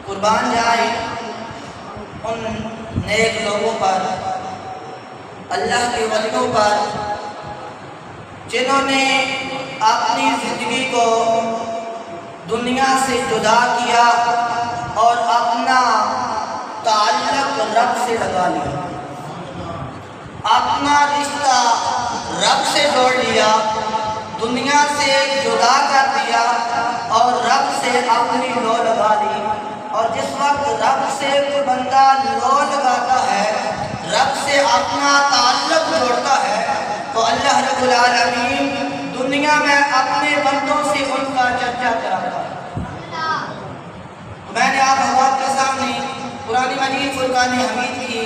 قربان جائے ان نیک لوگوں پر، اللہ کے ولیوں پر، جنہوں نے اپنی زندگی کو دنیا سے جدا کیا اور اپنا تعلق رب سے لگا لیا، اپنا رشتہ رب سے جوڑ لیا، دنیا سے جدا کر دیا اور رب سے اپنی لو لگا لی۔ اور جس وقت رب سے کوئی بندہ لو لگاتا ہے، رب سے اپنا تعلق جوڑتا ہے، تو اللہ رب العالمین دنیا میں اپنے بندوں سے ان کا چرچا کراتا ہے۔ میں نے آپ حضرات کے سامنے قرآن مجید فرقان حمید کی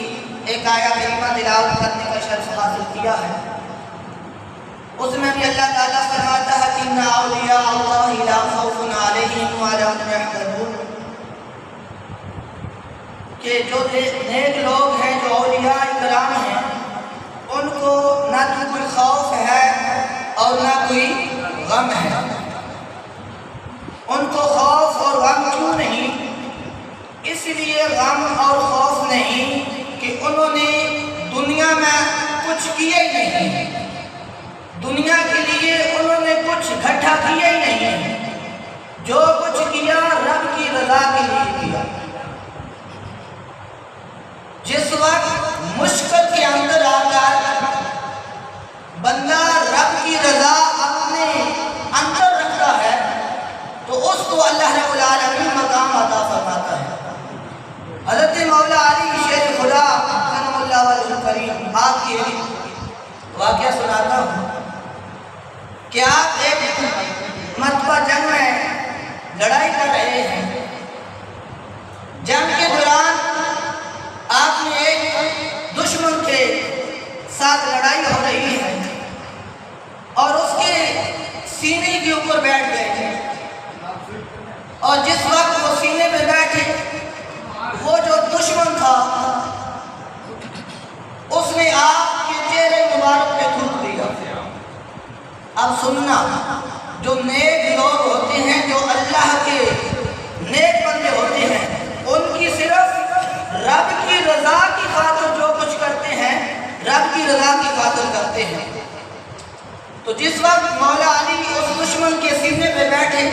ایک آیہ کریمہ تلاوت کرنے کا شرف حاصل کیا ہے۔ اس میں بھی اللہ تعالیٰ فرماتا ہے کہ اِنَّ أَوْلِيَاءَ اللَّهِ لَا خَوْفٌ عَلَيْهِمْ وَلَا هُمْ يَحْزَنُونَ، کہ جو نیک لوگ ہیں، جو اولیاء کرام ہیں، ان کو نہ تو کوئی خوف ہے اور نہ کوئی غم ہے۔ ان کو خوف اور غم کیوں نہیں؟ اس لیے غم اور خوف نہیں کہ انہوں نے دنیا میں کچھ کیا ہی نہیں، دنیا کے لیے انہوں نے کچھ اکٹھا کیا ہی نہیں، جو کچھ کیا رب کی رضا کے لیے کیا۔ جس وقت مشکل کے اندر آ کر بندہ رب کی رضا اپنے اندر رکھتا ہے تو اس کو اللہ رب العالمین مقام عطا فرماتا ہے۔ حضرت مولا علی شیر خدا کرم اللہ وجہ الکریم، آپ کی واقعہ سناتا ہوں کہ آپ ایک مرتبہ جنگ میں لڑائی کر رہے ہیں۔ جنگ کے دوران آپ نے ایک دشمن کے ساتھ لڑائی ہو رہی ہے اور اس کے سینے کے اوپر بیٹھ گئے، اور جس وقت وہ سینے پہ بیٹھے، وہ جو دشمن تھا اس نے آپ کے چہرے مبارک پہ تھوک دیا۔ اب سننا، جو نیک لوگ ہوتے ہیں، جو اللہ کے نیک بندے ہوتے ہیں، ان کی صرف رب کی رضا کی خاطر جو کچھ کرتے ہیں، رب کی رضا کی خاطر کرتے ہیں۔ تو جس وقت مولا علی اس دشمن کے سینے پہ بیٹھے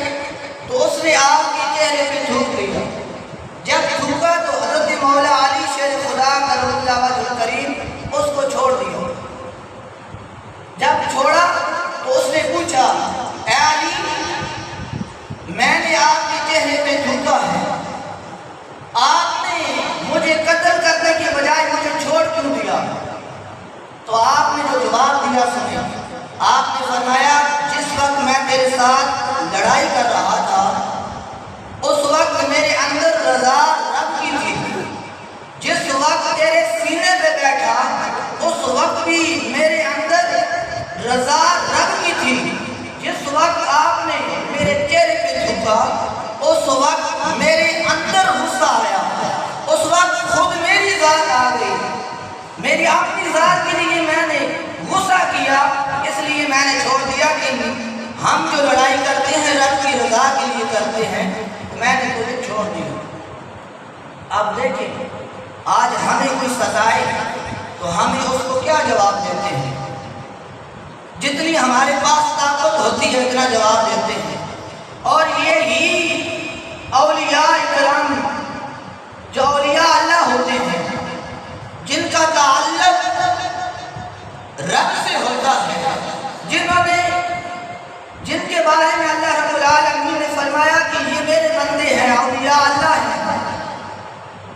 تو اس نے آپ کے چہرے پہ تھوک دیا۔ جب تھوکا تو حضرت مولا علی شیر خدا کرم اللہ وجہ الکریم اس کو چھوڑ دیا۔ جب چھوڑا تو اس نے پوچھا، اے علی، میں نے آپ کے چہرے پہ تھوکا ہے، آپ نے مجھے قتل کرنے کے بجائے مجھے چھوڑ کیوں دیا؟ تو آپ نے جو جواب دیا سنیں۔ آپ نے فرمایا، جس وقت میں تیرے ساتھ لڑائی کر رہا تھا اس وقت میرے اندر رضا رب کی تھی، جس وقت تیرے سینے پہ بیٹھا اس وقت بھی میرے اندر رضا رب کی تھی، جس وقت آپ نے میرے چہرے پہ تھوکا اس وقت میرے اندر غصہ آیا، اس وقت خود میری ذات آ گئی، میری اپنی ذات کے لیے میں نے غصہ کیا، اس لیے میں نے چھوڑ دیا کہ ہم جو لڑائی کرتے ہیں رب کی رضا کے لیے کرتے ہیں، میں نے تجھے چھوڑ دیا۔ اب دیکھیں، آج ہمیں کوئی ستائے تو ہمیں اس کو کیا جواب دیتے ہیں؟ جتنی ہمارے پاس طاقت ہوتی ہے اتنا جواب دیتے ہیں۔ اور یہی اولیاء کرام، جو اولیاء اللہ ہوتے ہیں، جن کا تعلق رب سے ہوتا ہے، جن کے بارے میں اللہ رب العالمین نے فرمایا کہ یہ میرے بندے ہیں، اولیاء اللہ ہیں،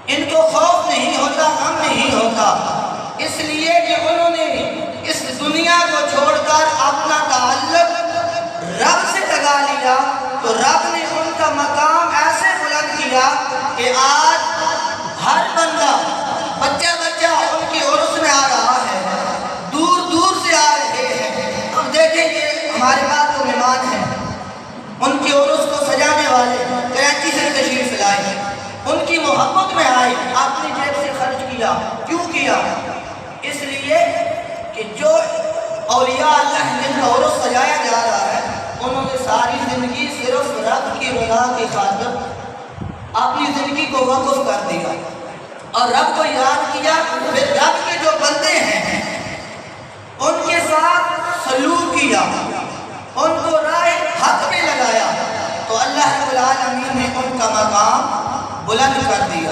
ان کو خوف نہیں ہوتا، غم نہیں ہوتا، اس لیے کہ انہوں نے اس دنیا کو چھوڑ کر اپنا تعلق رب سے لگا لیا، تو رب نے ان کا مقام ایسے بلند کیا کہ آج ہر بندہ، بچہ بچہ ان کی عرس میں آ رہا ہے، دور دور سے آ رہے ہیں۔ اب دیکھیں کہ ہمارے پاس جو مہمان ہیں، ان کی عرس کو سجانے والے کراچی سے تشریف لائے، ان کی محبت میں آئے، اپنی جیب سے خرچ کیا۔ کیوں کیا؟ اس لیے کہ جو اولیاء اللہ جن کا عرس سجایا جا رہا ہے، انہوں نے ساری زندگی صرف رب کی رضا کی خاطر اپنی زندگی کو وقف کر دیا اور رب کو یاد کیا، پھر رب کے جو بندے ہیں ان کے ساتھ سلوک کیا، ان کو راہ حق میں لگایا، تو اللہ رب العالمین نے ان کا مقام بلند کر دیا۔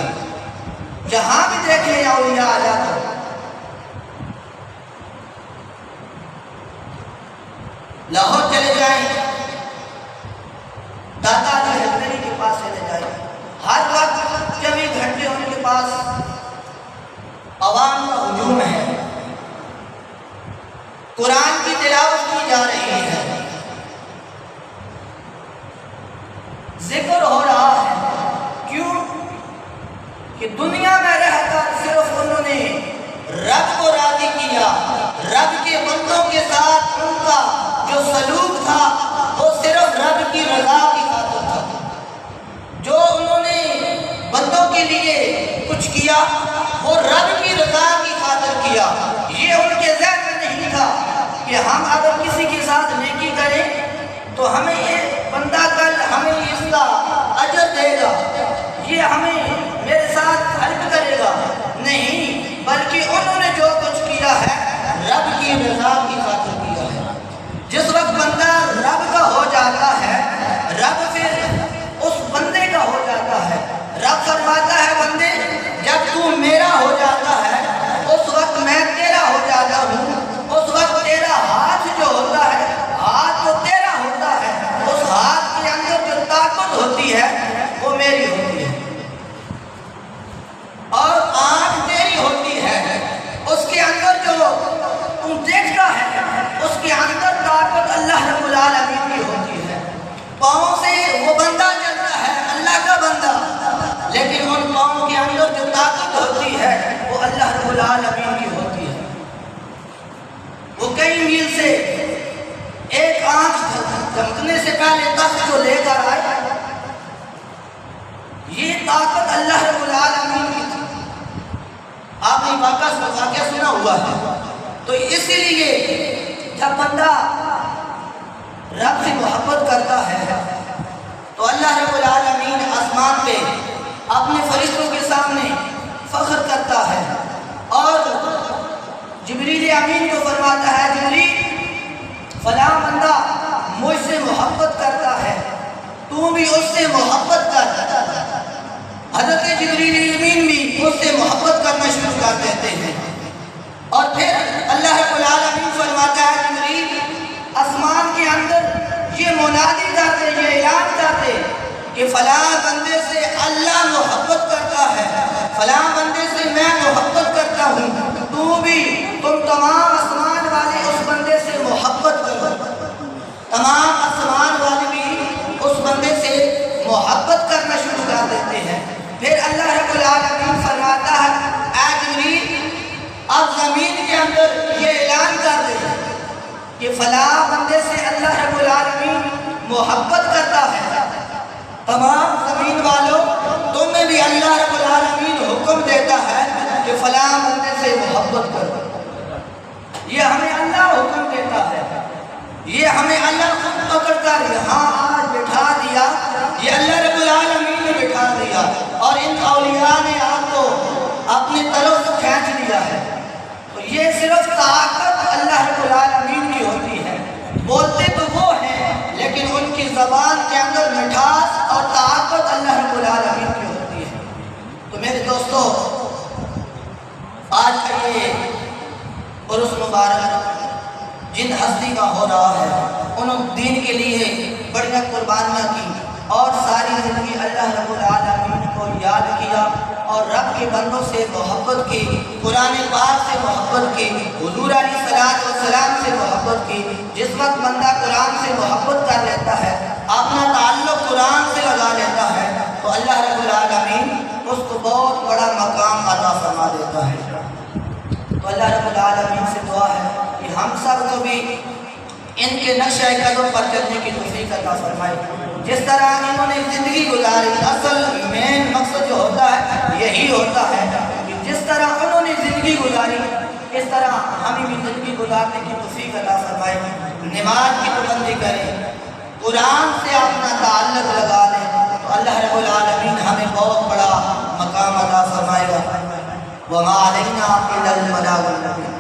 جہاں بھی دیکھیں اولیاء اللہ کو لاہور چلے جائیں، دادا علی حیدری کے پاس چلے جائیں، ہر وقت 24 گھنٹے ان کے پاس عوام کا ہجوم ہے، قرآن کی تلاوت کی جا رہی ہے، ذکر ہو رہا ہے۔ کیوں کہ دنیا میں رہ کر صرف انہوں نے رب کو راضی کیا، رب کے بندوں کے ساتھ ان کا جو سلوک تھا وہ صرف رب کی رضا کی خاطر تھا۔ جو انہوں نے بندوں کے لیے کچھ کیا وہ رب کی رضا کی خاطر کیا۔ یہ ان کے ذہن میں نہیں تھا کہ ہم اگر کسی کے ساتھ نیکی کریں تو ہمیں یہ بندہ کل ہمیں اس کا اجر دے گا، یہ ہمیں میرے ساتھ ہیلپ کرے گا، نہیں، بلکہ انہوں نے جو کچھ کیا ہے رب کی رضا کی خاطر کیا ہے۔ جس وقت بندہ رب کا ہو جاتا ہے، رب پھر اس بندے کا ہو جاتا ہے۔ رب فرماتا ہے بندے جب تو میرا ہو جاتا ہے اس وقت میں تیرا ہو جاتا ہوں، اس وقت تیرا ہاتھ جو ہوتا ہے، ہاتھ جو تیرا ہوتا ہے، اس ہاتھ کے اندر جو طاقت ہوتی ہے وہ میری ہوتی ہے، اور آنکھ تیری ہوتی ہے، اس کے اندر جو تم دیکھتا ہے اس کے اندر طاقت اللہ رب العالمین کی ہوتی ہے۔ پاؤں سے وہ بندہ چلتا ہے اللہ کا بندہ، لیکن ان پاؤں کے اندر جو طاقت ہوتی ہے وہ اللہ رب العالمین کی ہوتی ہے۔ وہ کئی میل سے ایک آنکھ چمکنے سے پہلے تخت جو لے کر آئے، یہ طاقت اللہ رب العالمین کی تھی۔ آپ نے واقعہ سنا ہوا ہے، تو اسی لیے جب بندہ رب سے محبت کرتا ہے تو اللہ رب العالمین آسمان پہ اپنے فرشتوں کے سامنے فخر کرتا ہے، اور جبریل امین کو فرماتا ہے جبریل فلاں بندہ مجھ سے محبت کرتا ہے، تو بھی اس سے محبت کر۔ حضرت جبریل امین بھی اس سے محبت کرنا شروع کر دیتے ہیں، اور پھر اللہ رب العالمین فرماتا ہے جبریل آسمان کے اندر یہ منادی کرتے، یہ اعلان کرتے کہ فلاں بندے سے اللہ محبت کرتا ہے، فلاں بندے سے میں محبت کرتا ہوں، تو بھی تم تمام آسمان والے اس بندے سے محبت کرو۔ تمام آسمان والے بھی اس بندے سے محبت کرنا شروع کر دیتے ہیں۔ پھر اللہ رب العالمین فرماتا ہے اے جبریل اب زمین کے اندر یہ اعلان کر دے کہ فلاں بندے سے اللہ رب العالمین محبت کرتا ہے، تمام زمین والوں تمہیں بھی اللہ رب العالمین حکم دیتا ہے کہ فلاں بندے سے محبت کرو۔ یہ ہمیں اللہ حکم دیتا ہے، یہ ہمیں اللہ خود پکڑ کر یہاں آج بٹھا دیا، یہ اللہ رب العالمین نے بٹھا دیا، اور ان اولیاء نے آپ کو اپنی طرف سے کھینچ لیا ہے۔ تو یہ صرف طاقت اللہ رب العالمین کی ہوتی ہے۔ بولتے تو وہ ہیں لیکن ان کی زبان کے اندر مٹھاس اور طاقت اللہ رب العالمین کی ہوتی ہے۔ تو میرے دوستو، آج کا یہ عرس مبارک جن ہستی کا ہو رہا ہے، انہوں دین کے لیے بڑی قربانیاں کی اور ساری زندگی اللہ رب العالمین کو یاد کیا اور رب کے بندوں سے محبت کی، قرآن پاک سے محبت کی، حضور علیہ السلام سے محبت کی۔ جس وقت بندہ قرآن سے محبت کر لیتا ہے، اپنا تعلق قرآن سے لگا لیتا ہے، تو اللہ رب العالمین اس کو بہت بڑا مقام عطا فرما دیتا ہے۔ تو اللہ رب العالمین سے دعا ہے کہ ہم سب کو بھی ان کے نقشہ قدم پر چلنے کی توفیق عطا فرمائے۔ جس طرح انہوں نے زندگی گزاری، اصل مین مقصد جو ہوتا ہے یہی ہوتا ہے کہ جس طرح انہوں نے زندگی گزاری اس طرح ہمیں بھی زندگی گزارنے کی توفیق عطا فرمائے۔ نماز کی پابندی کریں، قرآن سے اپنا تعلق لگا لیں، تو اللہ رب العالمین ہمیں بہت بڑا مقام عطا فرمائے گا۔ وما علینا الا البلاغ المبین۔